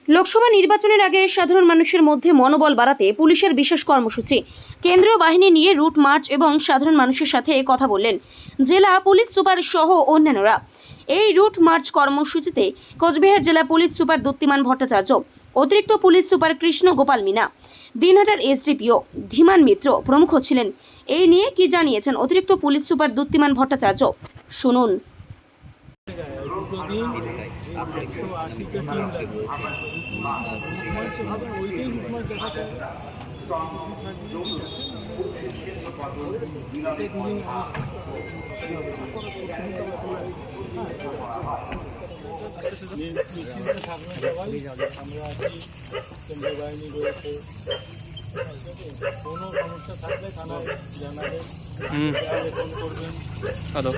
লোকসভা নির্বাচনের আগে সাধারণ মানুষের মধ্যে মনোবল বাড়াতে পুলিশের বিশেষ কর্মসূচি, কেন্দ্রীয় বাহিনী নিয়ে রুট মার্চ এবং সাধারণ মানুষের সাথে কথা বললেন জেলা পুলিশ সুপার সহ অন্যান্যরা। এই রুট মার্চ কর্মসূচিতে কোচবিহার জেলা পুলিশ সুপার দীপ্তিমান ভট্টাচার্য, অতিরিক্ত পুলিশ সুপার কৃষ্ণ গোপাল মিনা, দিনহাটার এসডিপিও ধীমান মিত্র প্রমুখ ছিলেন। এই নিয়ে কি জানিয়েছেন অতিরিক্ত পুলিশ সুপার দীপ্তিমান ভট্টাচার্য, শুনুন। কেন্দ্রীয় বাহিনী রয়েছে, কোনো সমস্যা থাকলে থানায় জানাবেন, ফোন করবেন। হ্যালো।